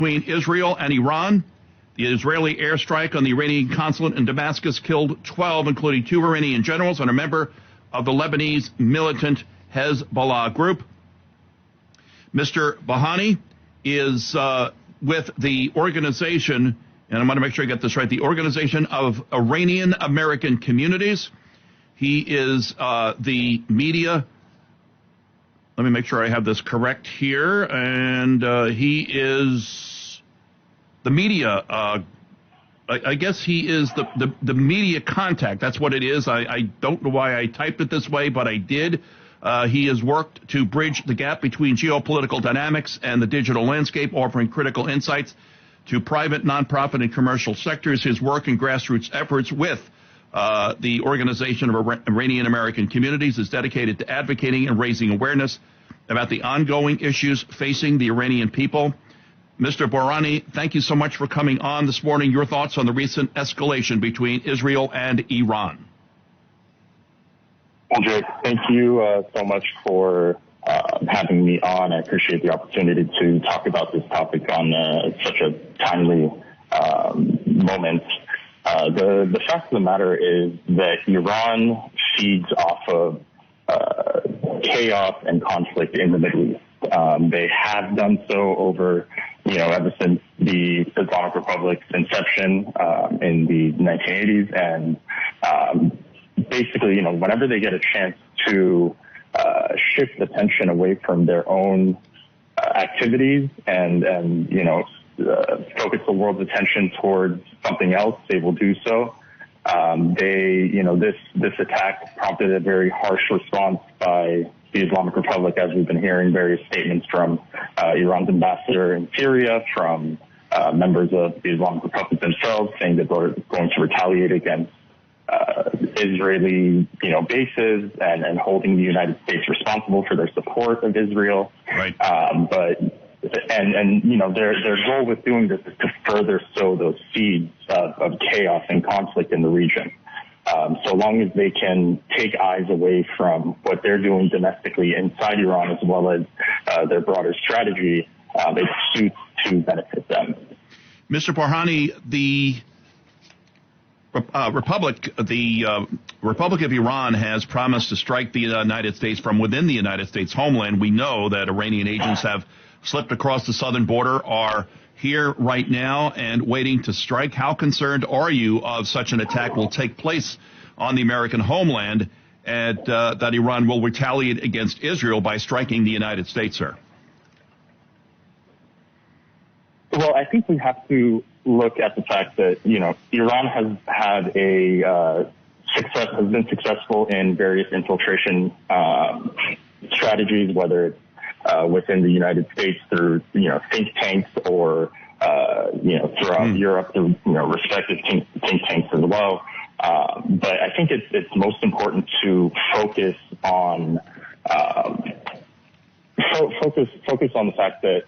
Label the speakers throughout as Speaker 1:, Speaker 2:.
Speaker 1: Between Israel and Iran, the Israeli airstrike on the Iranian consulate in Damascus killed 12, including 2 Iranian generals and a member of the Lebanese militant Hezbollah group. Mr. Bahani is with the organization, and I'm going to make sure I get this right, the Organization of Iranian American Communities. He is the media. Let me make sure I have this correct here. And he is the media. I guess he is the media contact. That's what it is. I don't know why I typed it this way, but I did. He has worked to bridge the gap between geopolitical dynamics and the digital landscape, offering critical insights to private, nonprofit, and commercial sectors. His work and grassroots efforts with the Organization of Iranian American Communities is dedicated to advocating and raising awareness about the ongoing issues facing the Iranian people. Mr. Bahrani, thank you so much for coming on this morning. Your thoughts on the recent escalation between Israel and Iran?
Speaker 2: Well, Jake, thank you so much for having me on. I appreciate the opportunity to talk about this topic on such a timely moment. The fact of the matter is that Iran feeds off of chaos and conflict in the Middle East. They have done so over, ever since the Islamic Republic's inception in the 1980s. And basically, whenever they get a chance to shift the attention away from their own activities and focus the world's attention towards something else, they will do so. This attack prompted a very harsh response by the Islamic Republic, as we've been hearing various statements from Iran's ambassador in Syria, from members of the Islamic Republic themselves, saying that they're going to retaliate against Israeli, bases and holding the United States responsible for their support of Israel.
Speaker 1: Right.
Speaker 2: Their goal with doing this is to further sow those seeds of chaos and conflict in the region. So long as they can take eyes away from what they're doing domestically inside Iran, as well as their broader strategy, it suits to benefit them.
Speaker 1: Mr. Bahrani, the Republic of Iran has promised to strike the United States from within the United States homeland. We know that Iranian agents have slipped across the southern border, are here right now and waiting to strike. How concerned are you of such an attack will take place on the American homeland and that Iran will retaliate against Israel by striking the United States, sir?
Speaker 2: Well, I think we have to look at the fact that, Iran has had has been successful in various infiltration strategies, whether it's within the United States through, think tanks or, throughout Europe through, respective think tanks as well. But I think it's most important to focus on the fact that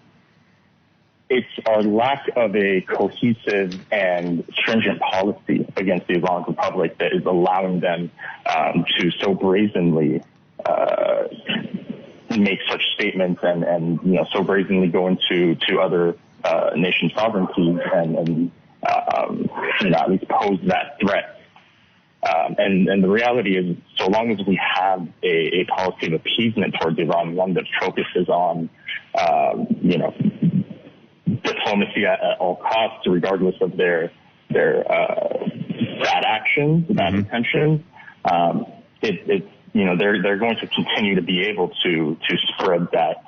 Speaker 2: it's our lack of a cohesive and stringent policy against the Islamic Republic that is allowing them to so brazenly make such statements and so brazenly go into other nation sovereignties and at least pose that threat. And the reality is, so long as we have a policy of appeasement towards Iran, one that focuses on diplomacy at all costs, regardless of their bad actions, bad intentions, they're going to continue to be able to spread that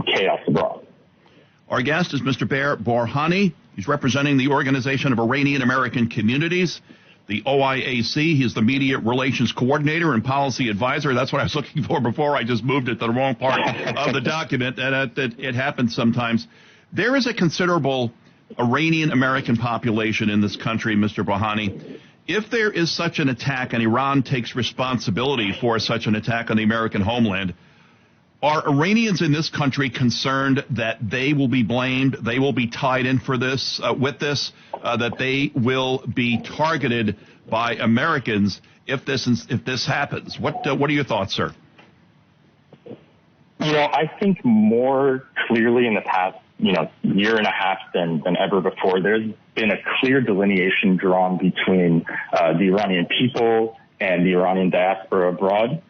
Speaker 2: chaos abroad.
Speaker 1: Our guest is Mr. Bahrani. He's representing the Organization of Iranian American Communities, the OIAC. He's the Media Relations Coordinator and Policy Advisor. That's what I was looking for before. I just moved it to the wrong part of the document, and it happens sometimes. There is a considerable Iranian American population in this country, Mr. Bahrani. If there is such an attack and Iran takes responsibility for such an attack on the American homeland, are Iranians in this country concerned that they will be blamed, they will be tied in for this, that they will be targeted by Americans if this happens? What are your thoughts, sir?
Speaker 2: I think more clearly in the past year and a half than ever before. There's been a clear delineation drawn between the Iranian people and the Iranian diaspora abroad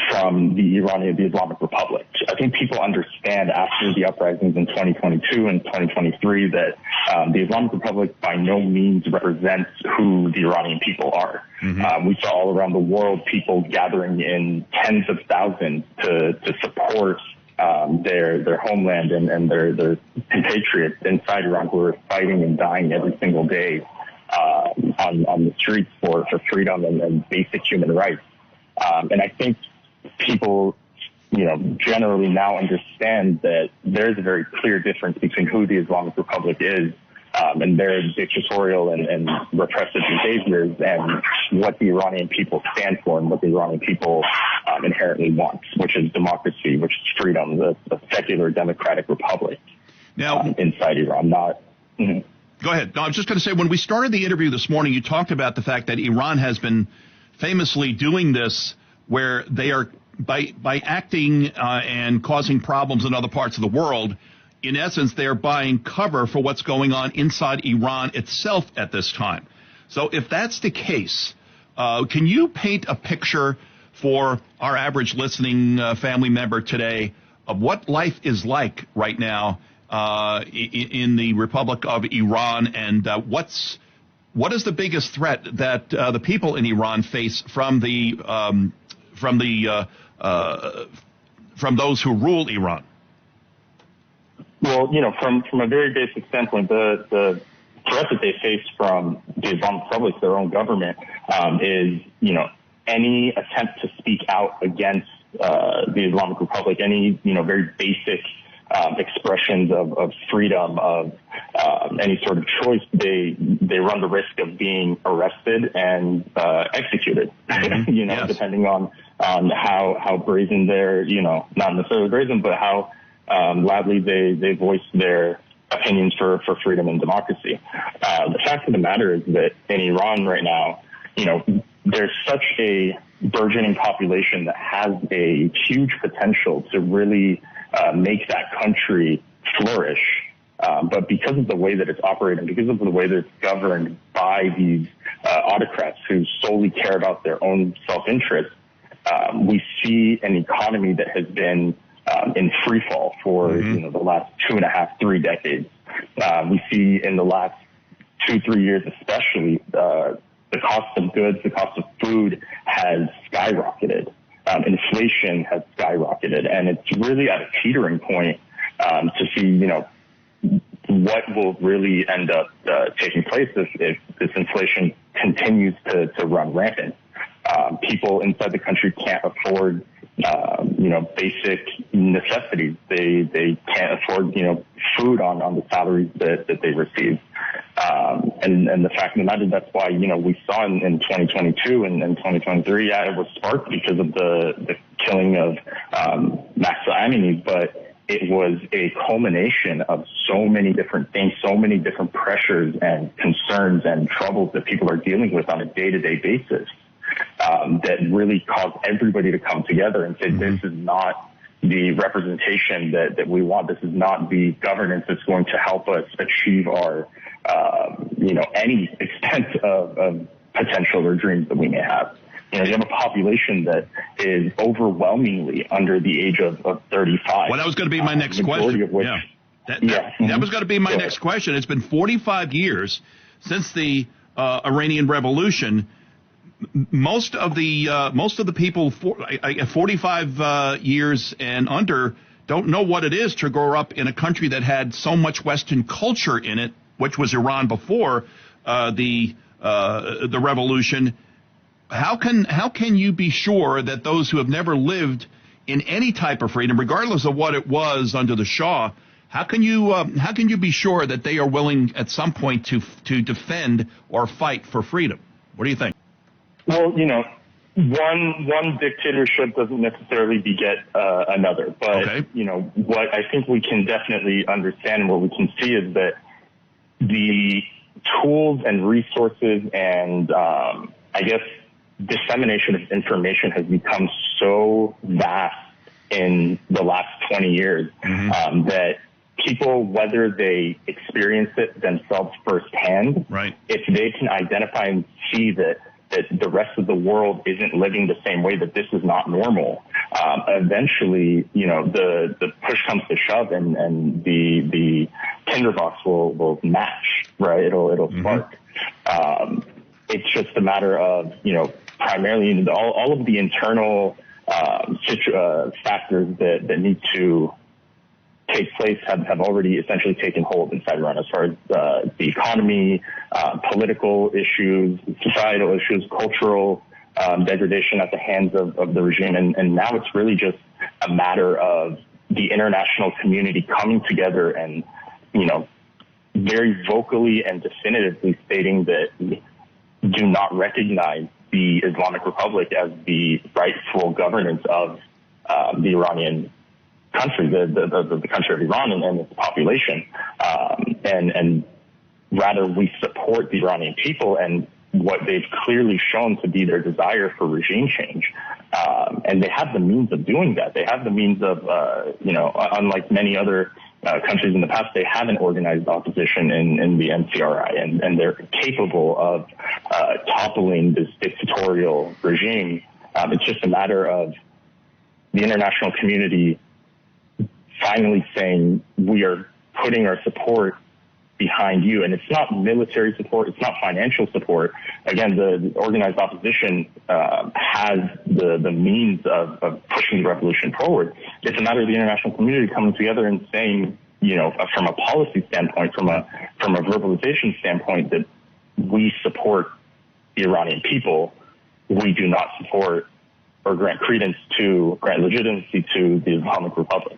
Speaker 2: from the Islamic Republic. I think people understand after the uprisings in 2022 and 2023 that the Islamic Republic by no means represents who the Iranian people are. Mm-hmm. We saw all around the world people gathering in tens of thousands to support their homeland and their compatriots inside Iran who are fighting and dying every single day on the streets for freedom and basic human rights. And I think people, generally now understand that there's a very clear difference between who the Islamic Republic is and their dictatorial and repressive behaviors and what the Iranian people stand for and what the Iranian people inherently want, which is democracy, which is freedom, the secular democratic republic inside Iran.
Speaker 1: Go ahead. No, I was just going to say, when we started the interview this morning, you talked about the fact that Iran has been famously doing this where they are, by acting and causing problems in other parts of the world, in essence, they're buying cover for what's going on inside Iran itself at this time. So if that's the case, can you paint a picture for our average listening family member today of what life is like right now in the Republic of Iran, and what is the biggest threat that the people in Iran face from those who rule Iran?
Speaker 2: Well, from a very basic standpoint, the threat that they face from the Islamic Republic, their own government, is, any attempt to speak out against the Islamic Republic, any, very basic expressions of freedom, of any sort of choice, they run the risk of being arrested and executed, yes. Depending on how brazen they're, not necessarily brazen, but how loudly they voice their opinions for freedom and democracy. The fact of the matter is that in Iran right now, there's such a burgeoning population that has a huge potential to really make that country flourish. But because of the way that it's operating, because of the way that it's governed by these autocrats who solely care about their own self-interest, we see an economy that has been in free fall for the last 2.5, 3 decades. We see in the last 2-3 years especially, the cost of goods, the cost of food has skyrocketed. Inflation has skyrocketed, and it's really at a teetering point to see, what will really end up taking place if this inflation continues to run rampant. People inside the country can't afford, basic necessities. They can't afford, food on the salaries that they receive. And the fact of the matter, that's why, we saw in 2022 and 2023, it was sparked because of the killing of Mahsa Amini, but it was a culmination of so many different things, so many different pressures and concerns and troubles that people are dealing with on a day-to-day basis, that really caused everybody to come together and say, this is not the representation that we want. This is not the governance that's going to help us achieve our, any extent of potential or dreams that we may have. You have a population that is overwhelmingly under the age of 35.
Speaker 1: Well, that was going to be my next question. That was going to be my next question. It's been 45 years since the Iranian Revolution. Most of the people 45 years and under don't know what it is to grow up in a country that had so much Western culture in it, which was Iran before the revolution. How can you be sure that those who have never lived in any type of freedom, regardless of what it was under the Shah, how can you be sure that they are willing at some point to defend or fight for freedom? What do you think?
Speaker 2: Well, one dictatorship doesn't necessarily beget another, but okay. What I think we can definitely understand and what we can see is that the tools and resources and I guess dissemination of information has become so vast in the last 20 years that people, whether they experience it themselves firsthand,
Speaker 1: right,
Speaker 2: if they can identify and see that the rest of the world isn't living the same way, that this is not normal, eventually, the push comes to shove, and the tinderbox will match, right? It'll spark. It's just a matter of, primarily all of the internal factors that need to take place have already essentially taken hold inside Iran, as far as the economy, political issues, societal issues, cultural degradation at the hands of the regime. And now it's really just a matter of the international community coming together and, very vocally and definitively stating that do not recognize the Islamic Republic as the rightful governance of the Iranian country, the country of Iran and its population, and rather we support the Iranian people and what they've clearly shown to be their desire for regime change. And they have the means of doing that. They have the means of, unlike many other countries in the past, they have an organized opposition in the NCRI, and they're capable of toppling this dictatorial regime. It's just a matter of the international community finally saying, we are putting our support behind you. And it's not military support, it's not financial support. Again, the organized opposition has the means of pushing the revolution forward. It's a matter of the international community coming together and saying, from a policy standpoint, from a verbalization standpoint, that we support the Iranian people. We do not support or grant legitimacy to the Islamic Republic.